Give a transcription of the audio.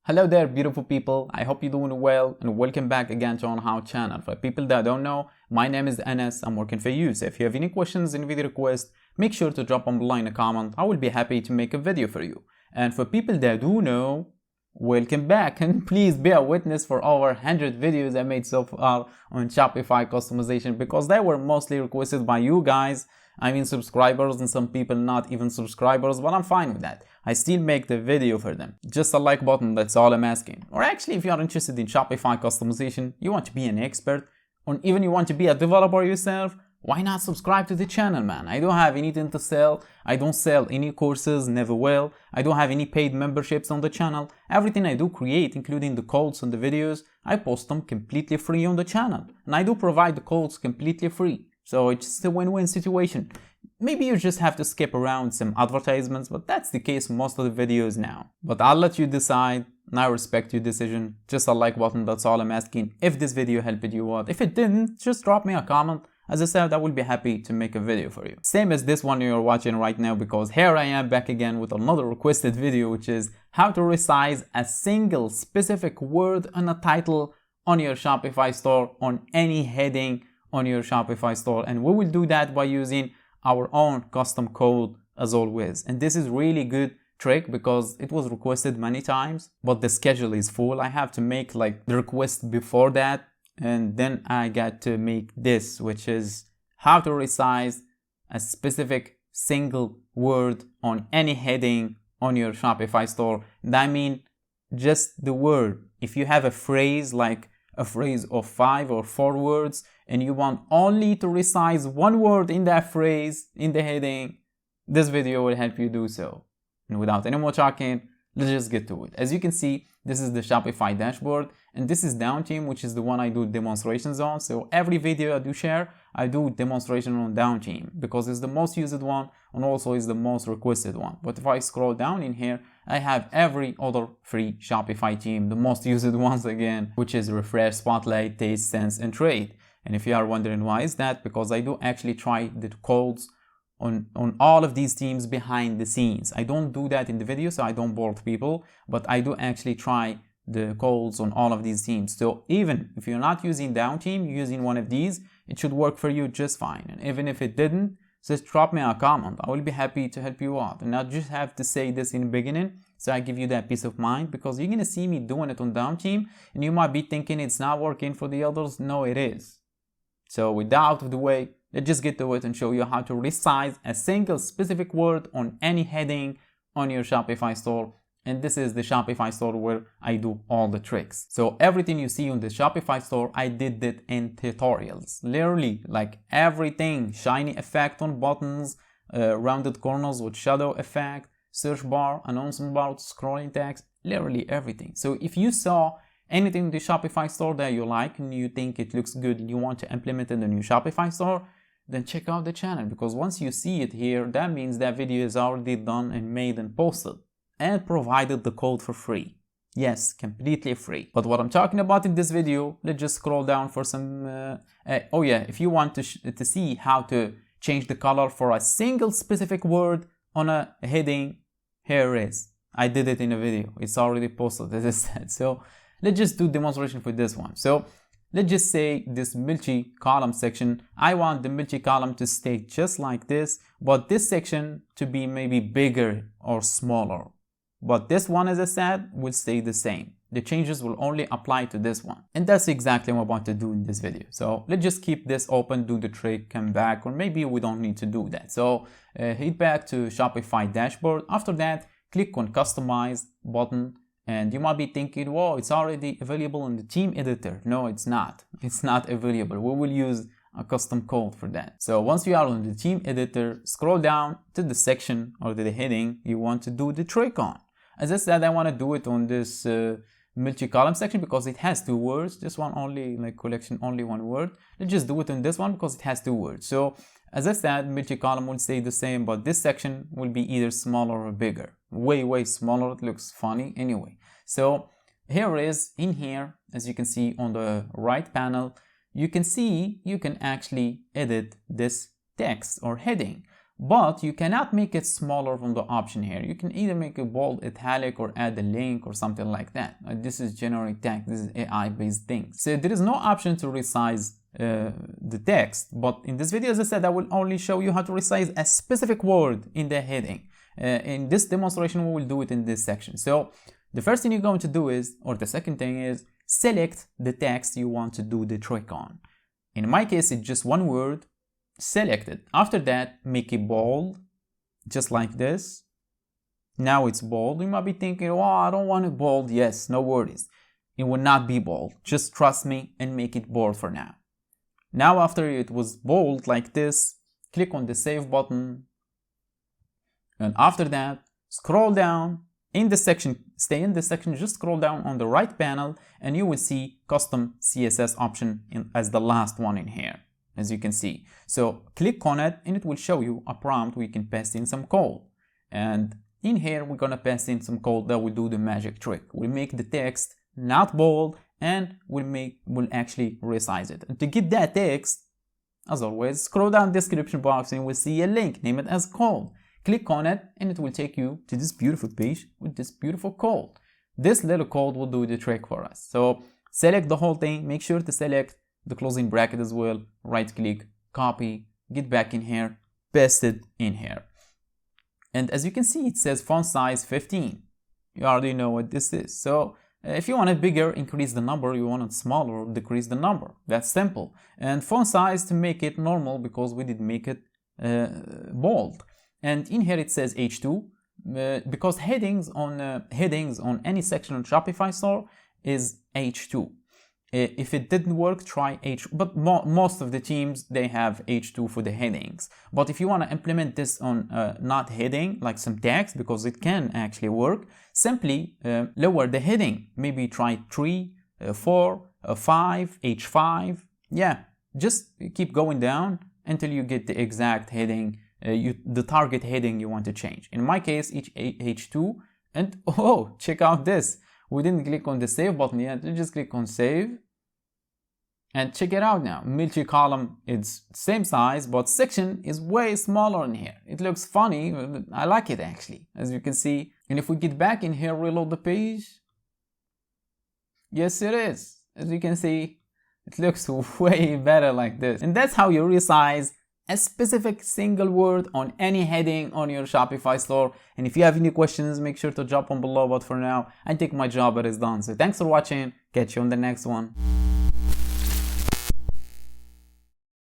Hello there, beautiful people. I hope you're doing well and welcome back again to our channel. For people that don't know, my name is Anas. I'm working for you. So if you have any questions and video requests, make sure to drop them below in a comment. I will be happy to make a video for you. And for people that do know, welcome back, and please be a witness for over 100 videos I made so far on Shopify customization because they were mostly requested by you guys. I mean subscribers, and some people not even subscribers, but I'm fine with that. I still make the video for them. Just a like button, that's all I'm asking. Or actually, if you are interested in Shopify customization, you want to be an expert, or even you want to be a developer yourself, why not subscribe to the channel, man? I don't have anything to sell. I don't sell any courses, never will. I don't have any paid memberships on the channel. Everything I do create, including the codes and the videos, I post them completely free on the channel. And I do provide the codes completely free. So it's a win-win situation. Maybe you just have to skip around some advertisements, but that's the case most of the videos now. But I'll let you decide, and I respect your decision. Just a like button, that's all I'm asking. If this video helped you out. If it didn't, just drop me a comment. As I said, I will be happy to make a video for you. Same as this one you're watching right now, because here I am back again with another requested video, which is how to resize a single specific word and a title on your Shopify store, on any heading on your Shopify store. And we will do that by using our own custom code as always. And this is really good trick because it was requested many times, but the schedule is full. I have to make like the request before that, and then I got to make this, which is how to resize a specific single word on any heading on your Shopify store. And I mean just the word. If you have a phrase, like a phrase of 5 or 4 words, and you want only to resize one word in that phrase in the heading, this video will help you do so. And without any more talking, let's just get to it. As you can see, this is the Shopify dashboard, and this is Down Team, which is the one I do demonstrations on. So every video I do share, I do demonstration on Down Team because it's the most used one and also is the most requested one. But if I scroll down in here, I have every other free Shopify team, the most used ones again, which is Refresh, Spotlight, Taste, Sense, and Trade. And if you are wondering why is that, because I do actually try the codes on all of these teams behind the scenes. I don't do that in the video, so I don't bore people, but I do actually try the codes on all of these teams. So even if you're not using Down Team, you're using one of these, it should work for you just fine. And even if it didn't, just drop me a comment. I will be happy to help you out. And I just have to say this in the beginning, so I give you that peace of mind, because you're gonna see me doing it on Down Team, and you might be thinking it's not working for the others. No, it is. So with that out of the way, let's just get to it and show you how to resize a single specific word on any heading on your Shopify store. And this is the Shopify store where I do all the tricks. So everything you see on the Shopify store, I did it in tutorials. Literally, like everything. Shiny effect on buttons, rounded corners with shadow effect, search bar, announcement bar, scrolling text, literally everything. So if you saw anything in the Shopify store that you like and you think it looks good and you want to implement it in the new Shopify store, then check out the channel, because once you see it here, that means that video is already done and made and posted and provided the code for free. Yes, completely free. But what I'm talking about in this video, let's just scroll down for some oh yeah, if you want to see how to change the color for a single specific word on a heading, here it is. I did it in a video. It's already posted, as I said. So let's just do demonstration for this one. So let's just say this multi-column section, I want the multi-column to stay just like this, but this section to be maybe bigger or smaller. But this one, as I said, will stay the same. The changes will only apply to this one. And that's exactly what I want to do in this video. So let's just keep this open, do the trick, come back, or maybe we don't need to do that. So head back to Shopify dashboard. After that, click on Customize button. And you might be thinking, whoa, it's already available in the theme editor. No, it's not. It's not available. We will use a custom code for that. So once you are on the theme editor, scroll down to the section or to the heading you want to do the trick on. As I said, I want to do it on this multi-column section because it has 2 words. This one only, like collection, only 1 word. Let's just do it on this one because it has 2 words. So as I said, multi-column will stay the same, but this section will be either smaller or bigger. Way smaller. It looks funny anyway. So here is in here, as you can see on the right panel, you can see you can actually edit this text or heading. but you cannot make it smaller from the option here. You can either make it bold, italic, or add a link or something like that. This is generic text, this is AI based thing. So there is no option to resize the text, but in this video, as I said, I will only show you how to resize a specific word in the heading. In this demonstration, we will do it in this section. So the first thing you're going to do is, or the second thing is, select the text you want to do the trick on. In my case, it's just one word. Select it. After that, make it bold, just like this. Now it's bold. You might be thinking, oh, I don't want it bold. Yes, no worries. It will not be bold. Just trust me and make it bold for now. Now, after it was bold like this, click on the save button. And after that, scroll down in the section, stay in the section, just scroll down on the right panel and you will see custom CSS option as the last one in here, as you can see. So click on it and it will show you a prompt where you can paste in some code. And in here, we're gonna paste in some code that will do the magic trick. We'll make the text not bold and we'll actually resize it. And to get that text, as always, scroll down the description box and you will see a link, name it as code. Click on it and it will take you to this beautiful page with this beautiful code. This little code will do the trick for us. So select the whole thing, make sure to select the closing bracket as well, right click, copy, get back in here, paste it in here. And as you can see, it says font size 15. You already know what this is. So if you want it bigger, increase the number. You want it smaller, decrease the number. That's simple. And font size to make it normal because we did make it bold. And in here it says H2 because headings on any section on Shopify store is H2. If it didn't work, try H, but most of the teams, they have H2 for the headings. But if you want to implement this on not heading, like some text, because it can actually work, simply lower the heading. Maybe try 3, 4, 5, H5. Yeah, just keep going down until you get the exact heading, the target heading you want to change. In my case, H2, and oh, check out this. We didn't click on the save button yet, we just click on save. And check it out now, multi-column is same size, but section is way smaller in here. It looks funny, I like it actually, as you can see. And if we get back in here, reload the page, yes it is. As you can see, it looks way better like this. And that's how you resize a specific single word on any heading on your Shopify store. And if you have any questions, make sure to drop them below. But for now, I think my job is done. So thanks for watching. Catch you on the next one.